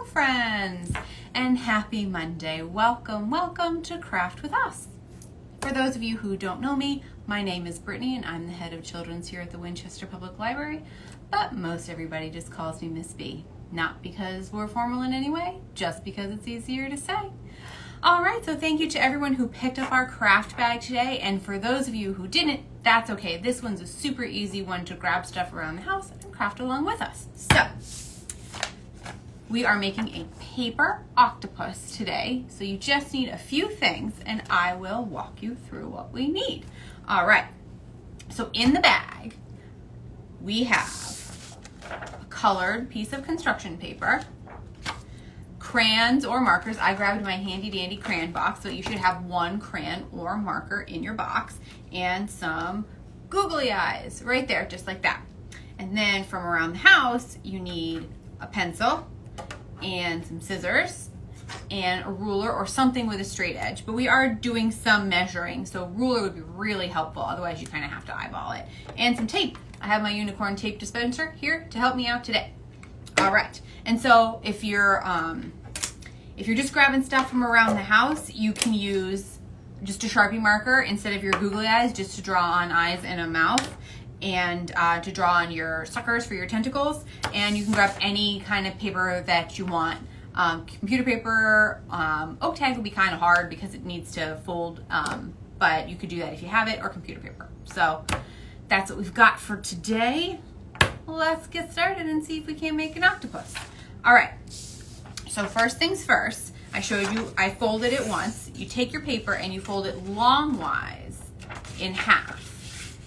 friends, and happy Monday. Welcome, welcome to Craft with Us. For those of you who don't know me, my name is Brittany and I'm the head of children's here at the Winchester Public Library, but most everybody just calls me Miss B. Not because we're formal in any way, just because it's easier to say. All right, so thank you to everyone who picked up our craft bag today, and for those of you who didn't, that's okay. This one's a super easy one to grab stuff around the house and craft along with us. So, we are making a paper octopus today, so you just need a few things and I will walk you through what we need. All right, so in the bag, we have a colored piece of construction paper, crayons or markers. I grabbed my handy dandy crayon box, so you should have one crayon or marker in your box, and some googly eyes right there, just like that. And then from around the house, you need a pencil and some scissors and a ruler or something with a straight edge. But we are doing some measuring, so a ruler would be really helpful. Otherwise, you kind of have to eyeball it. And some tape. I have my unicorn tape dispenser here to help me out today. All right. And so if you're just grabbing stuff from around the house, you can use just a Sharpie marker instead of your googly eyes, just to draw on eyes and a mouth, and to draw on your suckers for your tentacles. And you can grab any kind of paper that you want. Computer paper, oak tag will be kind of hard because it needs to fold, but you could do that if you have it, or computer paper. So that's what we've got for today. Let's get started and see if we can make an octopus. All right, so first things first, I showed you, I folded it once. You take your paper and you fold it longwise in half.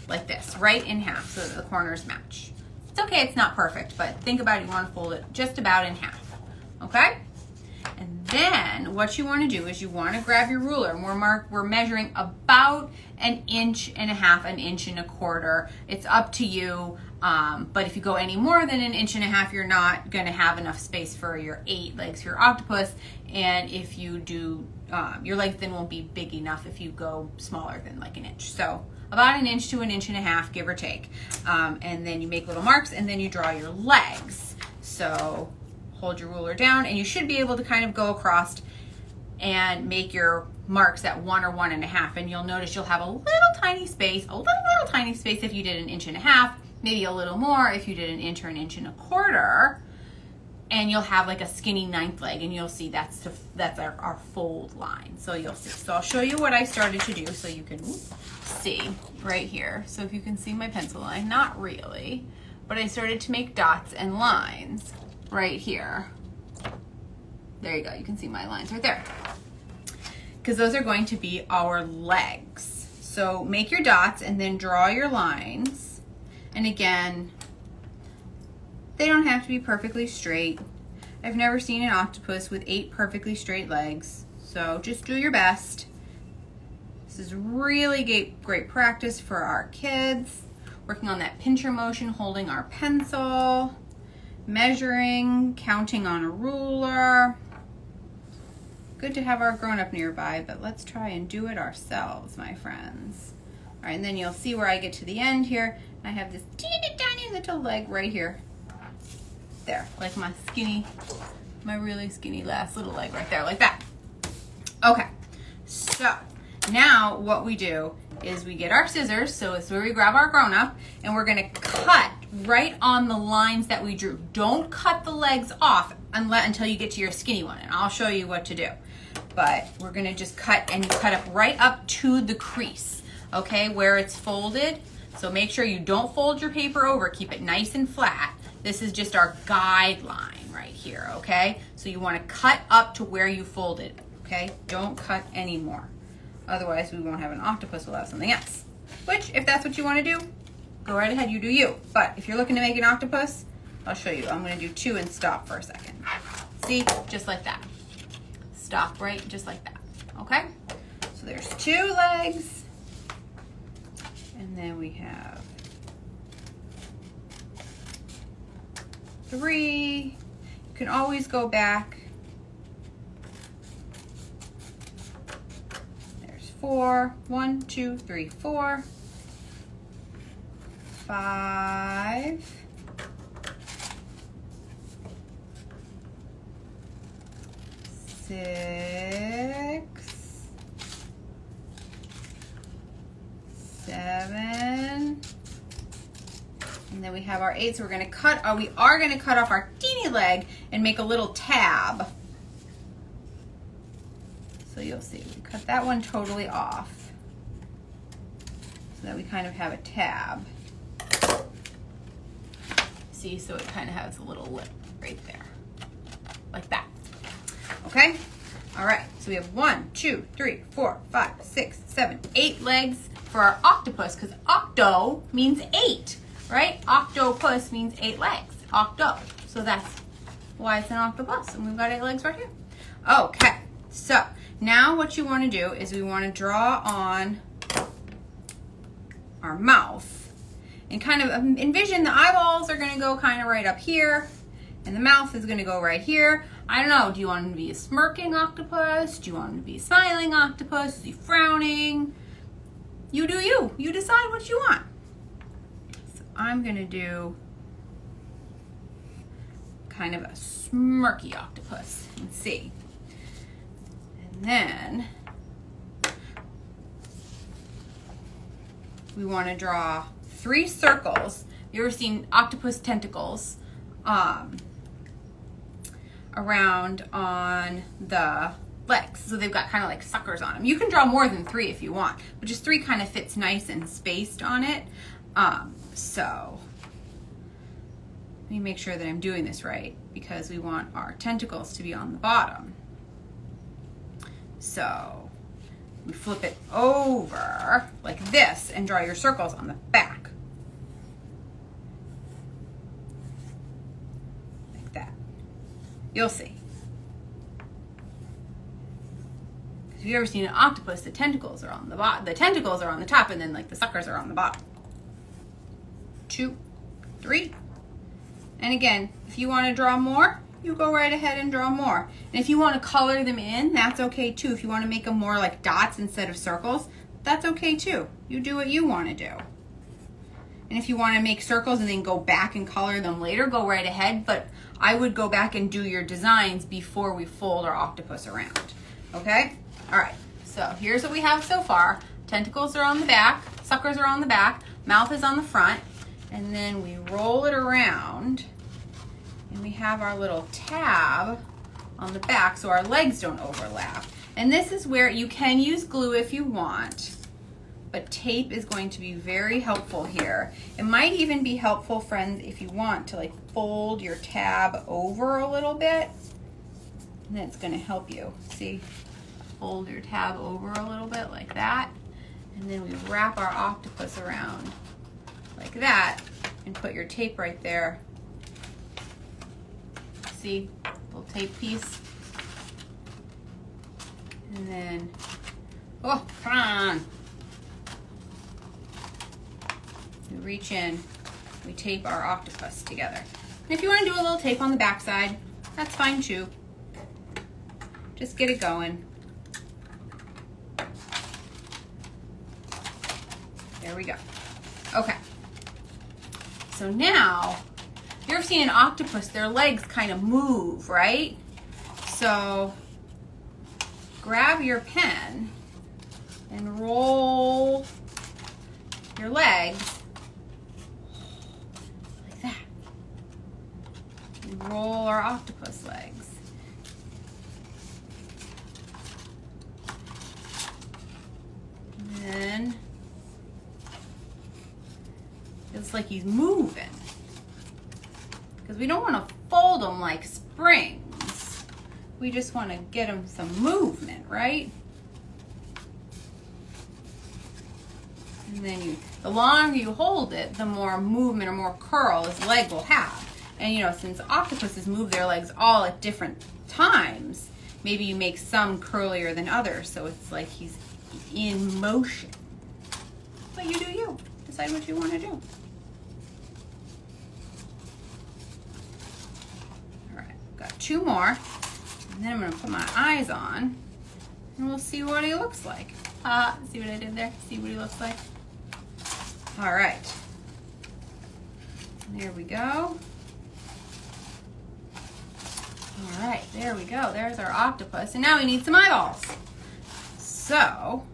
Like this, right in half, so that the corners match. It's okay, it's not perfect, but think about it, you want to fold it just about in half, okay? And then what you want to do is you want to grab your ruler, and we're measuring about 1.5 inches, 1.5 inches. It's up to you, but if you go any more than 1.5 inches, you're not going to have enough space for your 8 legs for your octopus, and if you do, your legs then won't be big enough if you go smaller than like 1 inch. So about 1 inch to 1.5 inches, give or take. And then you make little marks and then you draw your legs. So hold your ruler down and you should be able to kind of go across and make your marks at 1 or 1.5. And you'll notice you'll have a little tiny space, if you did 1.5 inches, maybe a little more if you did 1 inch or 1.25 inches. And you'll have like a skinny 9th leg, and you'll see that's our fold line. So you'll see. So I'll show you what I started to do so you can see right here. So if you can see my pencil line, not really, but I started to make dots and lines right here. There you go, you can see my lines right there. Because those are going to be our legs. So make your dots and then draw your lines. And again, they don't have to be perfectly straight. I've never seen an octopus with 8 perfectly straight legs, so just do your best. This is really great practice for our kids. Working on that pincher motion, holding our pencil, measuring, counting on a ruler. Good to have our grown-up nearby, but let's try and do it ourselves, my friends. All right, and then you'll see where I get to the end here. I have this teeny tiny little leg right here. There, like my really skinny last little leg right there, like that. Okay, so now what we do is we get our scissors, so it's where we grab our grown-up, and we're gonna cut right on the lines that we drew. Don't cut the legs off until you get to your skinny one, and I'll show you what to do. But we're gonna just cut, and you cut up right up to the crease, okay, where it's folded. So make sure you don't fold your paper over, keep it nice and flat. This is just our guideline right here, okay? So you want to cut up to where you folded, okay? Don't cut anymore. Otherwise, we won't have an octopus, we'll have something else. Which, if that's what you want to do, go right ahead, you do you. But if you're looking to make an octopus, I'll show you. I'm going to do 2 and stop for a second. See? Just like that. Stop right just like that, okay? So there's 2 legs. And then we have 3. You can always go back. There's 4. 1, 2, 3, 4. 5. 6, 7, and then we have our 8. So we're going to cut. We are going to cut off our teeny leg and make a little tab. So you'll see, we cut that one totally off so that we kind of have a tab. See, so it kind of has a little lip right there, like that. Okay? All right, so we have 1, 2, 3, 4, 5, 6, 7, 8 legs for our octopus, because octo means 8, right? Octopus means 8 legs, octo. So that's why it's an octopus, and we've got 8 legs right here. Okay, so now what you want to do is we want to draw on our mouth and kind of envision the eyeballs are going to go kind of right up here and the mouth is going to go right here. I don't know, do you want him to be a smirking octopus? Do you want him to be a smiling octopus? Is he frowning? You do you. You decide what you want. So I'm going to do kind of a smirky octopus and see. And then we want to draw 3 circles. You ever seen octopus tentacles around on the legs? So they've got kind of like suckers on them. You can draw more than 3 if you want, but just 3 kind of fits nice and spaced on it. So let me make sure that I'm doing this right, because we want our tentacles to be on the bottom. So we flip it over like this and draw your circles on the back. Like that. You'll see. If you've ever seen an octopus, the tentacles are on the bottom. The tentacles are on the top, and then like the suckers are on the bottom. 2, 3. And again, if you want to draw more, you go right ahead and draw more. And if you want to color them in, that's okay too. If you want to make them more like dots instead of circles, that's okay too. You do what you want to do. And if you want to make circles and then go back and color them later, go right ahead. But I would go back and do your designs before we fold our octopus around. Okay? All right. So here's what we have so far. Tentacles are on the back. Suckers are on the back. Mouth is on the front. And then we roll it around. And we have our little tab on the back so our legs don't overlap. And this is where you can use glue if you want, but tape is going to be very helpful here. It might even be helpful, friends, if you want to like fold your tab over a little bit. And then it's going to help you. See? Fold your tab over a little bit like that. And then we wrap our octopus around like that and put your tape right there. See, little tape piece. And then, oh, come on. We reach in, we tape our octopus together. And if you want to do a little tape on the back side, that's fine too. Just get it going. There we go. Okay. So now, you ever seen an octopus, their legs kind of move, right? So grab your pen and roll your legs like that. And roll our octopus legs. And then it's like he's moving. Because we don't want to fold them like springs. We just want to get them some movement, right? And then the longer you hold it, the more movement or more curl his leg will have. And you know, since octopuses move their legs all at different times, maybe you make some curlier than others, so it's like he's in motion. But you do you. Decide what you want to do. Got 2 more, and then I'm going to put my eyes on, and we'll see what he looks like. See what I did there? See what he looks like? All right. There we go. All right. There we go. There's our octopus. And now we need some eyeballs. So,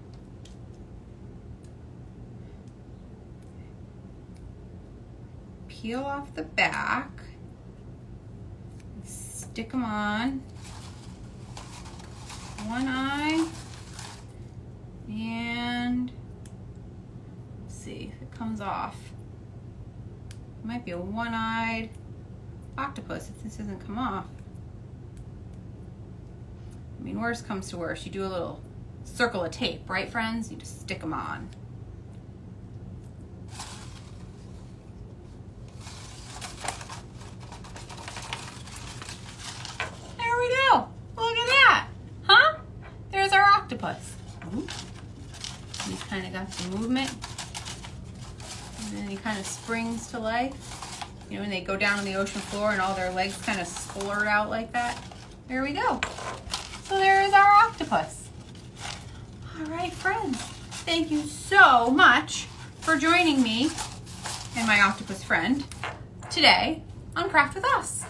peel off the back. Stick them on. One eye. And let's see if it comes off. It might be a one-eyed octopus if this doesn't come off. I mean, worst comes to worst, you do a little circle of tape, right, friends? You just stick them on. There we go. Look at that. Huh? There's our octopus. He's kind of got some movement. And then he kind of springs to life. You know, when they go down on the ocean floor and all their legs kind of splurt out like that. There we go. So there is our octopus. All right, friends. Thank you so much for joining me and my octopus friend today on Craft with Us.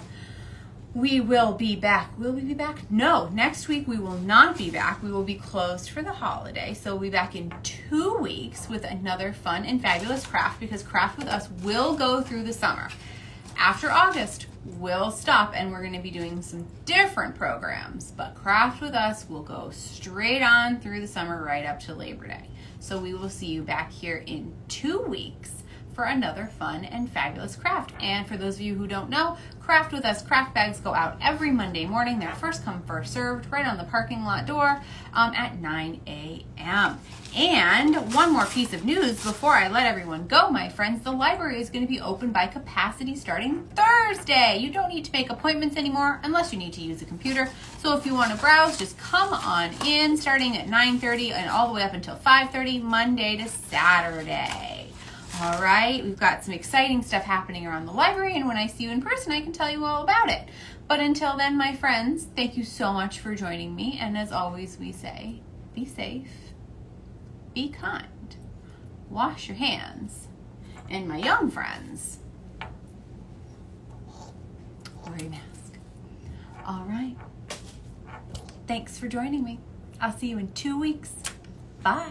We will be back. Will we be back? No, next week we will not be back. We will be closed for the holiday. So we'll be back in 2 weeks with another fun and fabulous craft, because Craft with Us will go through the summer. After August, we'll stop and we're going to be doing some different programs, but Craft with Us will go straight on through the summer right up to Labor Day. So we will see you back here in 2 weeks for another fun and fabulous craft. And for those of you who don't know, Craft with Us craft bags go out every Monday morning. They're first come, first served, right on the parking lot door at 9 a.m. And one more piece of news before I let everyone go, my friends. The library is going to be open by capacity starting Thursday. You don't need to make appointments anymore unless you need to use a computer. So if you want to browse, just come on in starting at 9:30 and all the way up until 5:30, Monday to Saturday. All right, we've got some exciting stuff happening around the library, and when I see you in person, I can tell you all about it. But until then, my friends, thank you so much for joining me. And as always, we say, be safe, be kind, wash your hands, and my young friends, wear your mask. All right, thanks for joining me. I'll see you in 2 weeks. Bye.